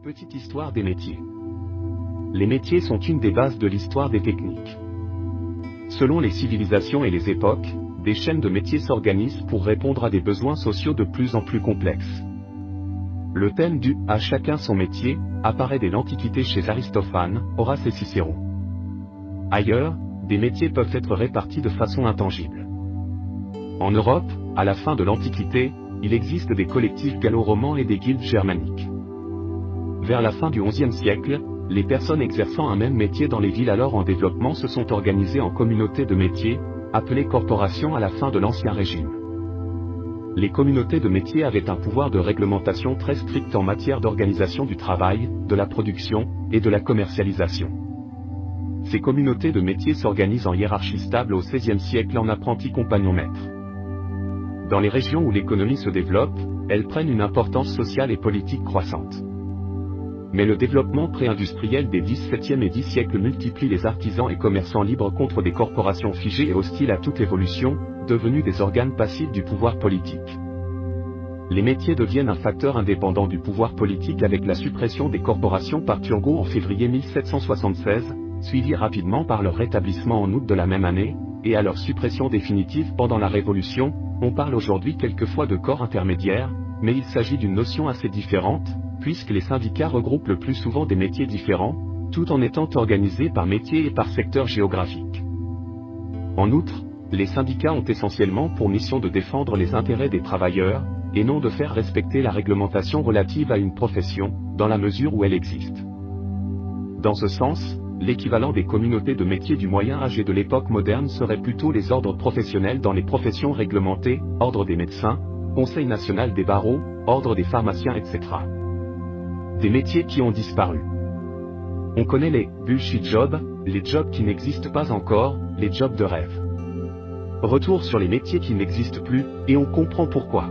Petite histoire des métiers. Les métiers sont une des bases de l'histoire des techniques. Selon les civilisations et les époques, des chaînes de métiers s'organisent pour répondre à des besoins sociaux de plus en plus complexes. Le thème du « à chacun son métier » apparaît dès l'Antiquité chez Aristophane, Horace et Cicéron. Ailleurs, des métiers peuvent être répartis de façon intangible. En Europe, à la fin de l'Antiquité, il existe des collectifs gallo-romans et des guildes germaniques. Vers la fin du XIe siècle, les personnes exerçant un même métier dans les villes alors en développement se sont organisées en communautés de métiers, appelées corporations à la fin de l'Ancien Régime. Les communautés de métiers avaient un pouvoir de réglementation très strict en matière d'organisation du travail, de la production, et de la commercialisation. Ces communautés de métiers s'organisent en hiérarchie stable au XVIe siècle en apprentis compagnons maîtres. Dans les régions où l'économie se développe, elles prennent une importance sociale et politique croissante. Mais le développement pré-industriel des XVIIe et X siècles multiplie les artisans et commerçants libres contre des corporations figées et hostiles à toute évolution, devenues des organes passifs du pouvoir politique. Les métiers deviennent un facteur indépendant du pouvoir politique avec la suppression des corporations par Turgot en février 1776, suivie rapidement par leur rétablissement en août de la même année, et à leur suppression définitive pendant la Révolution. On parle aujourd'hui quelquefois de corps intermédiaires, mais il s'agit d'une notion assez différente, puisque les syndicats regroupent le plus souvent des métiers différents, tout en étant organisés par métier et par secteur géographique. En outre, les syndicats ont essentiellement pour mission de défendre les intérêts des travailleurs, et non de faire respecter la réglementation relative à une profession, dans la mesure où elle existe. Dans ce sens, l'équivalent des communautés de métiers du Moyen Âge et de l'époque moderne serait plutôt les ordres professionnels dans les professions réglementées, ordre des médecins, Conseil national des barreaux, ordre des pharmaciens, etc. Des métiers qui ont disparu. On connaît les bullshit jobs, les jobs qui n'existent pas encore, les jobs de rêve. Retour sur les métiers qui n'existent plus, et on comprend pourquoi.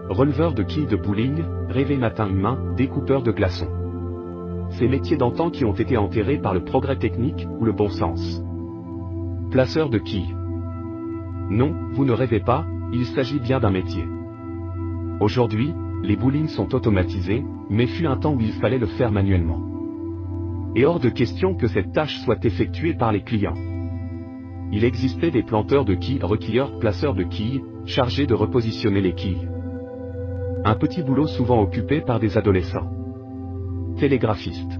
Releveur de quilles de bowling, réveil matin humain, découpeur de glaçons. Ces métiers d'antan qui ont été enterrés par le progrès technique, ou le bon sens. Placeur de quilles. Non, vous ne rêvez pas, il s'agit bien d'un métier. Aujourd'hui, les bowlings sont automatisés, mais fut un temps où il fallait le faire manuellement. Et hors de question que cette tâche soit effectuée par les clients. Il existait des planteurs de quilles, requilleurs, placeurs de quilles, chargés de repositionner les quilles. Un petit boulot souvent occupé par des adolescents. Télégraphiste.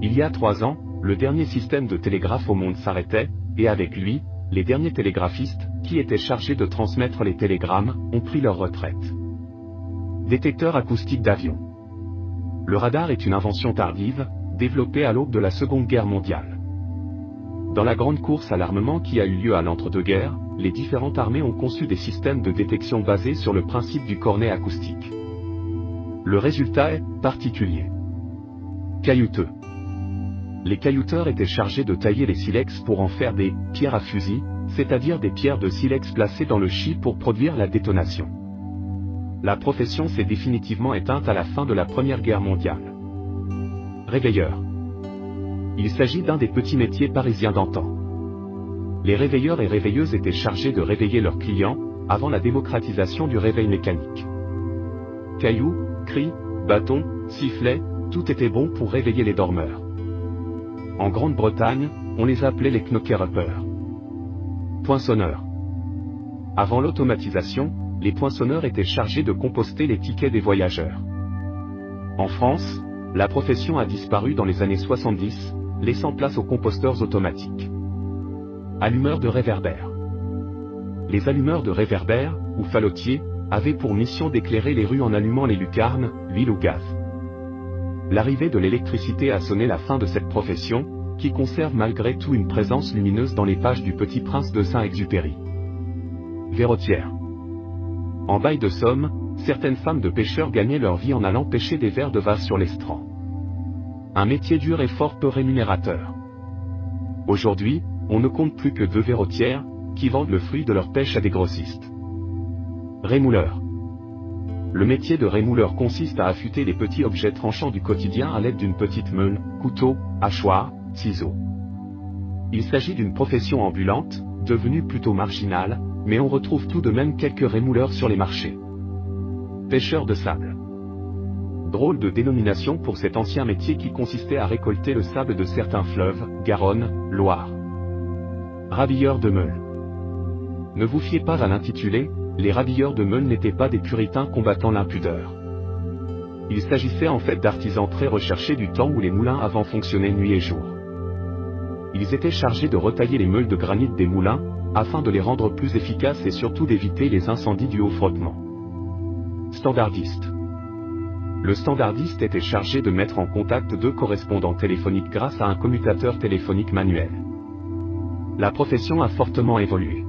Il y a 3 ans, le dernier système de télégraphe au monde s'arrêtait, et avec lui, les derniers télégraphistes, qui étaient chargés de transmettre les télégrammes, ont pris leur retraite. Détecteur acoustique d'avion. Le radar est une invention tardive, développée à l'aube de la Seconde Guerre mondiale. Dans la grande course à l'armement qui a eu lieu à l'entre-deux-guerres, les différentes armées ont conçu des systèmes de détection basés sur le principe du cornet acoustique. Le résultat est particulier. Caillouteux. Les caillouteurs étaient chargés de tailler les silex pour en faire des pierres à fusil, c'est-à-dire des pierres de silex placées dans le chie pour produire la détonation. La profession s'est définitivement éteinte à la fin de la Première Guerre mondiale. Réveilleur. Il s'agit d'un des petits métiers parisiens d'antan. Les réveilleurs et réveilleuses étaient chargés de réveiller leurs clients, avant la démocratisation du réveil mécanique. Cailloux, cris, bâtons, sifflets, tout était bon pour réveiller les dormeurs. En Grande-Bretagne, on les appelait les knockeruppers. Poinçonneurs. Avant l'automatisation, les poinçonneurs étaient chargés de composter les tickets des voyageurs. En France, la profession a disparu dans les années 70, laissant place aux composteurs automatiques. Allumeurs de réverbères. Les allumeurs de réverbères, ou fallotiers, avaient pour mission d'éclairer les rues en allumant les lucarnes, huile ou gaz. L'arrivée de l'électricité a sonné la fin de cette profession, qui conserve malgré tout une présence lumineuse dans les pages du Petit Prince de Saint-Exupéry. Verrotière. En bail de Somme, certaines femmes de pêcheurs gagnaient leur vie en allant pêcher des vers de vase sur l'estran. Un métier dur et fort peu rémunérateur. Aujourd'hui, on ne compte plus que 2 verrotières, qui vendent le fruit de leur pêche à des grossistes. Rémouleur. Le métier de rémouleur consiste à affûter les petits objets tranchants du quotidien à l'aide d'une petite meule, couteau, hachoir, ciseaux. Il s'agit d'une profession ambulante, devenue plutôt marginale, mais on retrouve tout de même quelques rémouleurs sur les marchés. Pêcheurs de sable. Drôle de dénomination pour cet ancien métier qui consistait à récolter le sable de certains fleuves, Garonne, Loire. Rabilleurs de meules. Ne vous fiez pas à l'intitulé, les rabilleurs de meules n'étaient pas des puritains combattant l'impudeur. Il s'agissait en fait d'artisans très recherchés du temps où les moulins à vent fonctionnaient nuit et jour. Ils étaient chargés de retailler les meules de granit des moulins, afin de les rendre plus efficaces et surtout d'éviter les incendies dus au frottement. Standardiste. Le standardiste était chargé de mettre en contact deux correspondants téléphoniques grâce à un commutateur téléphonique manuel. La profession a fortement évolué.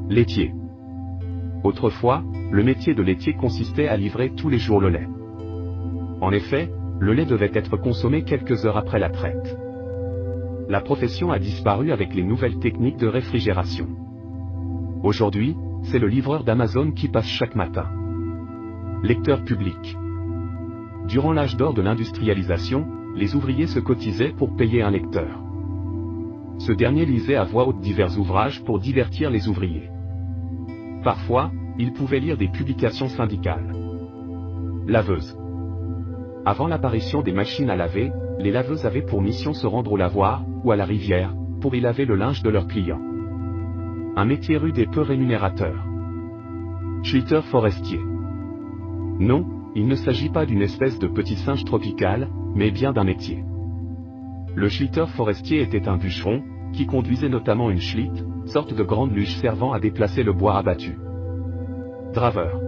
Laitier. Autrefois, le métier de laitier consistait à livrer tous les jours le lait. En effet, le lait devait être consommé quelques heures après la traite. La profession a disparu avec les nouvelles techniques de réfrigération. Aujourd'hui, c'est le livreur d'Amazon qui passe chaque matin. Lecteur public. Durant l'âge d'or de l'industrialisation, les ouvriers se cotisaient pour payer un lecteur. Ce dernier lisait à voix haute divers ouvrages pour divertir les ouvriers. Parfois, il pouvait lire des publications syndicales. Laveuse. Avant l'apparition des machines à laver, les laveuses avaient pour mission se rendre au lavoir, ou à la rivière, pour y laver le linge de leurs clients. Un métier rude et peu rémunérateur. Schlitter forestier. Non, il ne s'agit pas d'une espèce de petit singe tropical, mais bien d'un métier. Le schlitter forestier était un bûcheron, qui conduisait notamment une schlitt, sorte de grande luge servant à déplacer le bois abattu. Draveur.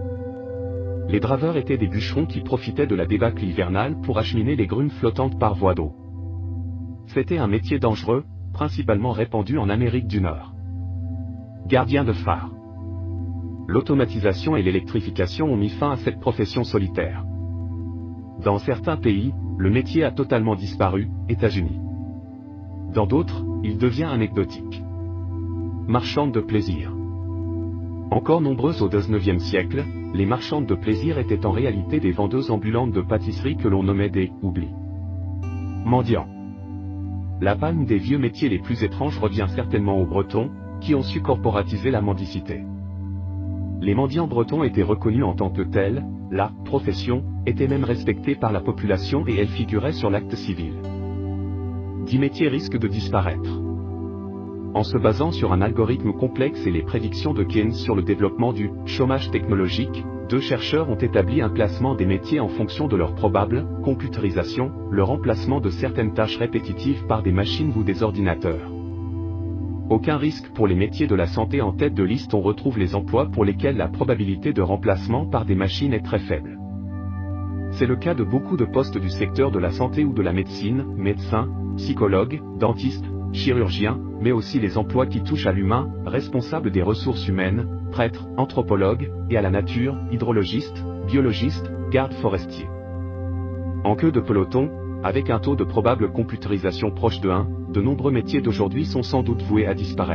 Les draveurs étaient des bûcherons qui profitaient de la débâcle hivernale pour acheminer les grumes flottantes par voie d'eau. C'était un métier dangereux, principalement répandu en Amérique du Nord. Gardien de phare. L'automatisation et l'électrification ont mis fin à cette profession solitaire. Dans certains pays, le métier a totalement disparu, États-Unis. Dans d'autres, il devient anecdotique. Marchande de plaisir. Encore nombreuses au XIXe siècle, les marchandes de plaisir étaient en réalité des vendeuses ambulantes de pâtisserie que l'on nommait des « oublis ». Mendiants. La palme des vieux métiers les plus étranges revient certainement aux Bretons, qui ont su corporatiser la mendicité. Les mendiants bretons étaient reconnus en tant que tels, la « profession » était même respectée par la population et elle figurait sur l'acte civil. 10 métiers risquent de disparaître. En se basant sur un algorithme complexe et les prédictions de Keynes sur le développement du chômage technologique, 2 chercheurs ont établi un classement des métiers en fonction de leur probable computérisation, le remplacement de certaines tâches répétitives par des machines ou des ordinateurs. Aucun risque pour les métiers de la santé. En tête de liste on retrouve les emplois pour lesquels la probabilité de remplacement par des machines est très faible. C'est le cas de beaucoup de postes du secteur de la santé ou de la médecine, médecins, psychologues, dentistes, chirurgiens, mais aussi les emplois qui touchent à l'humain, responsables des ressources humaines, prêtres, anthropologues, et à la nature, hydrologistes, biologistes, gardes forestiers. En queue de peloton, avec un taux de probable computérisation proche de 1, de nombreux métiers d'aujourd'hui sont sans doute voués à disparaître.